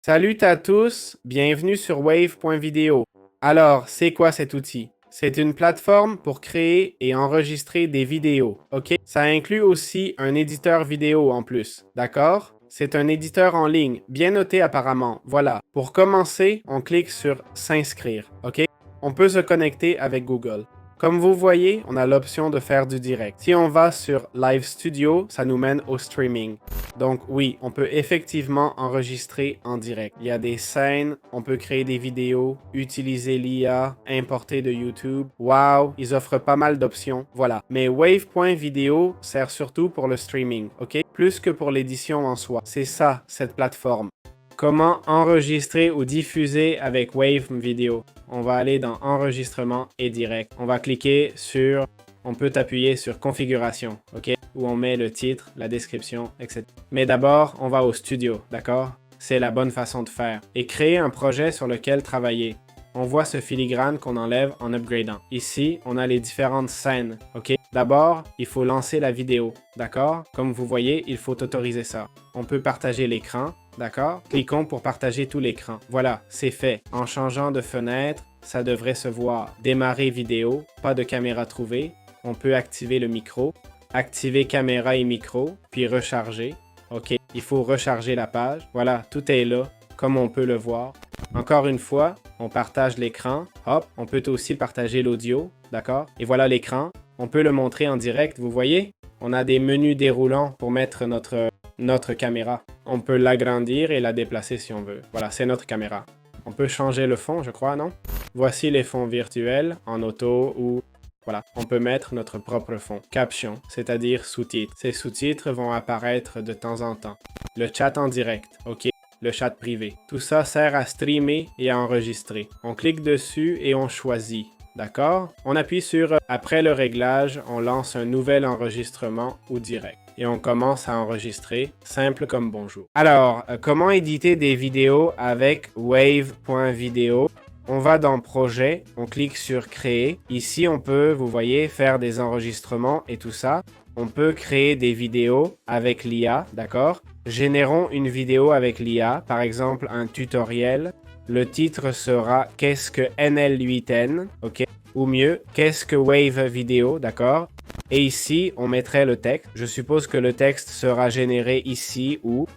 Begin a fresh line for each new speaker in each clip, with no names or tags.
Salut à tous, bienvenue sur wave.video. Alors, c'est quoi cet outil? C'est une plateforme pour créer et enregistrer des vidéos, ok? Ça inclut aussi un éditeur vidéo en plus, d'accord? C'est un éditeur en ligne, bien noté apparemment, voilà. Pour commencer, on clique sur s'inscrire, ok? On peut se connecter avec Google. Comme vous voyez, on a l'option de faire du direct. Si on va sur Live Studio, ça nous mène au streaming. Donc oui, on peut effectivement enregistrer en direct. Il y a des scènes, on peut créer des vidéos, utiliser l'IA, importer de YouTube. Wow, ils offrent pas mal d'options. Voilà. Mais Wave.video sert surtout pour le streaming, ok? Plus que pour l'édition en soi. C'est ça, cette plateforme. Comment enregistrer ou diffuser avec Wave Video? On va aller dans Enregistrement et direct. On va cliquer sur... On peut appuyer sur Configuration, ok? Où on met le titre, la description, etc. Mais d'abord, on va au studio, d'accord? C'est la bonne façon de faire. Et créer un projet sur lequel travailler. On voit ce filigrane qu'on enlève en upgradant. Ici, on a les différentes scènes, ok? D'abord, il faut lancer la vidéo, d'accord? Comme vous voyez, il faut autoriser ça. On peut partager l'écran, d'accord? Cliquons pour partager tout l'écran. Voilà, c'est fait. En changeant de fenêtre, ça devrait se voir. Démarrer vidéo, pas de caméra trouvée. On peut activer le micro, activer caméra et micro, puis recharger. Ok, il faut recharger la page. Voilà, tout est là, comme on peut le voir. Encore une fois, on partage l'écran. Hop, on peut aussi partager l'audio, d'accord? Et voilà l'écran. On peut le montrer en direct, vous voyez? On a des menus déroulants pour mettre notre caméra. On peut l'agrandir et la déplacer si on veut. Voilà, c'est notre caméra. On peut changer le fond, je crois, non? Voici les fonds virtuels en auto ou... Voilà, on peut mettre notre propre fond. Caption, c'est-à-dire sous-titres. Ces sous-titres vont apparaître de temps en temps. Le chat en direct, ok? Le chat privé. Tout ça sert à streamer et à enregistrer. On clique dessus et on choisit. D'accord? On appuie sur Après le réglage, on lance un nouvel enregistrement ou direct. Et on commence à enregistrer, simple comme bonjour. Alors, comment éditer des vidéos avec wave.video? On va dans Projet, on clique sur Créer. Ici, on peut, vous voyez, faire des enregistrements et tout ça. On peut créer des vidéos avec l'IA, d'accord? Générons une vidéo avec l'IA, par exemple un tutoriel. Le titre sera Qu'est-ce que NL8N, ok? Ou mieux, Qu'est-ce que Wave Video, d'accord? Et ici, on mettrait le texte. Je suppose que le texte sera généré ici ou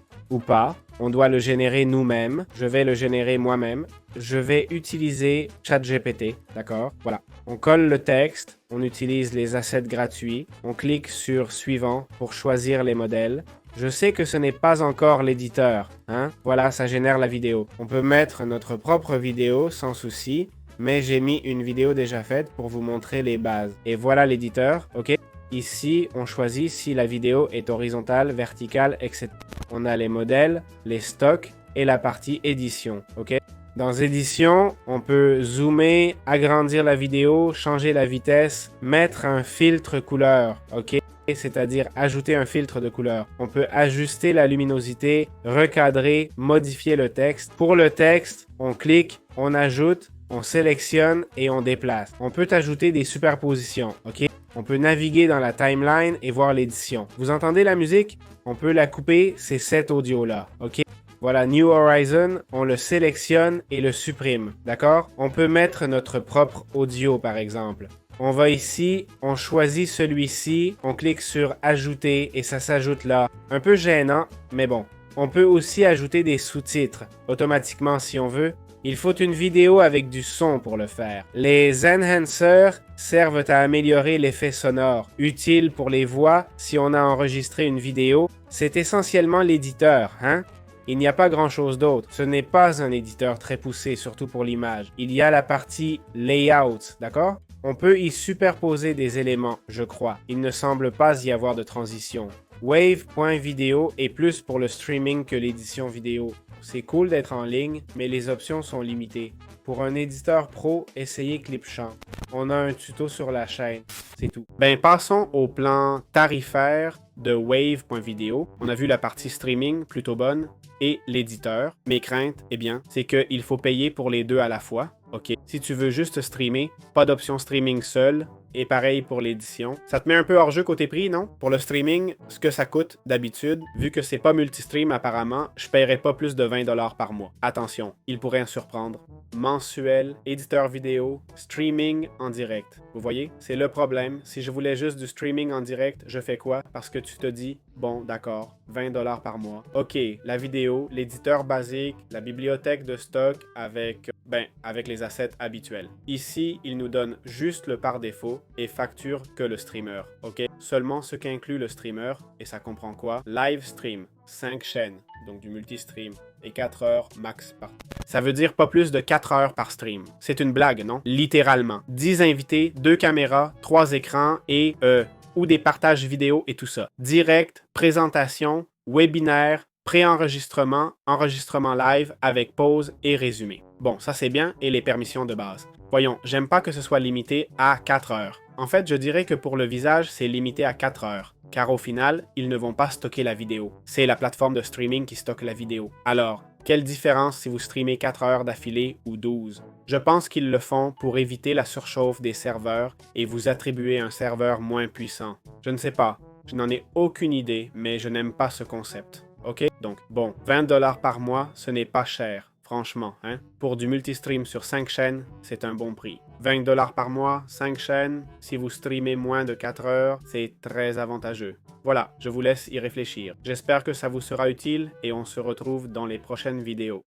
pas. On doit le générer nous-mêmes. Je vais le générer moi-même. Je vais utiliser ChatGPT, d'accord? Voilà. On colle le texte, on utilise les assets gratuits, on clique sur Suivant pour choisir les modèles. Je sais que ce n'est pas encore l'éditeur, hein? Voilà, ça génère la vidéo. On peut mettre notre propre vidéo sans souci, mais j'ai mis une vidéo déjà faite pour vous montrer les bases. Et voilà l'éditeur, ok? Ici, on choisit si la vidéo est horizontale, verticale, etc. On a les modèles, les stocks et la partie édition, ok? Dans édition, on peut zoomer, agrandir la vidéo, changer la vitesse, mettre un filtre couleur, ok? C'est-à-dire ajouter un filtre de couleur. On peut ajuster la luminosité, recadrer, modifier le texte. Pour le texte, on clique, on ajoute, on sélectionne et on déplace. On peut ajouter des superpositions, ok? On peut naviguer dans la timeline et voir l'édition. Vous entendez la musique? On peut la couper, c'est cet audio-là, ok? Voilà, New Horizon, on le sélectionne et le supprime, d'accord? On peut mettre notre propre audio, par exemple. On va ici, on choisit celui-ci, on clique sur Ajouter et ça s'ajoute là. Un peu gênant, mais bon. On peut aussi ajouter des sous-titres, automatiquement si on veut. Il faut une vidéo avec du son pour le faire. Les enhancers servent à améliorer l'effet sonore, utile pour les voix si on a enregistré une vidéo. C'est essentiellement l'éditeur, hein? Il n'y a pas grand-chose d'autre. Ce n'est pas un éditeur très poussé, surtout pour l'image. Il y a la partie Layout, d'accord? On peut y superposer des éléments, je crois. Il ne semble pas y avoir de transition. Wave.video est plus pour le streaming que l'édition vidéo. C'est cool d'être en ligne, mais les options sont limitées. Pour un éditeur pro, essayez Clipchamp. On a un tuto sur la chaîne, c'est tout. Ben, passons au plan tarifaire de Wave.video. On a vu la partie streaming, plutôt bonne, et l'éditeur. Mes craintes, eh bien, c'est qu'il faut payer pour les deux à la fois. Ok. Si tu veux juste streamer, pas d'option streaming seul, Et pareil pour l'édition. Ça te met un peu hors jeu côté prix, non? Pour le streaming, ce que ça coûte d'habitude, vu que c'est pas multistream apparemment, je paierai pas plus de 20$ par mois. Attention, il pourrait en surprendre. Mensuel, éditeur vidéo, streaming en direct. Vous voyez? C'est le problème. Si je voulais juste du streaming en direct, je fais quoi? Parce que tu te dis, bon, d'accord, 20$ par mois. Ok, la vidéo, l'éditeur basique, la bibliothèque de stock avec les assets habituels. Ici, il nous donne juste le par défaut et facture que le streamer. Ok? Seulement ce qu'inclut le streamer, et ça comprend quoi? Live stream, 5 chaînes, donc du multistream, et 4 heures max par. Ça veut dire pas plus de 4 heures par stream. C'est une blague, non? Littéralement. 10 invités, 2 caméras, 3 écrans et ou des partages vidéo et tout ça. Direct, présentation, webinaire, pré-enregistrement, enregistrement live avec pause et résumé. Bon, ça c'est bien et les permissions de base. Voyons, j'aime pas que ce soit limité à 4 heures. En fait, je dirais que pour le visage, c'est limité à 4 heures, car au final, ils ne vont pas stocker la vidéo. C'est la plateforme de streaming qui stocke la vidéo. Alors, quelle différence si vous streamez 4 heures d'affilée ou 12? Je pense qu'ils le font pour éviter la surchauffe des serveurs et vous attribuer un serveur moins puissant. Je ne sais pas, je n'en ai aucune idée, mais je n'aime pas ce concept. Ok? Donc, bon, 20$ par mois, ce n'est pas cher. Franchement, hein? Pour du multistream sur 5 chaînes, c'est un bon prix. 20$ par mois, 5 chaînes, si vous streamez moins de 4 heures, c'est très avantageux. Voilà, je vous laisse y réfléchir. J'espère que ça vous sera utile et on se retrouve dans les prochaines vidéos.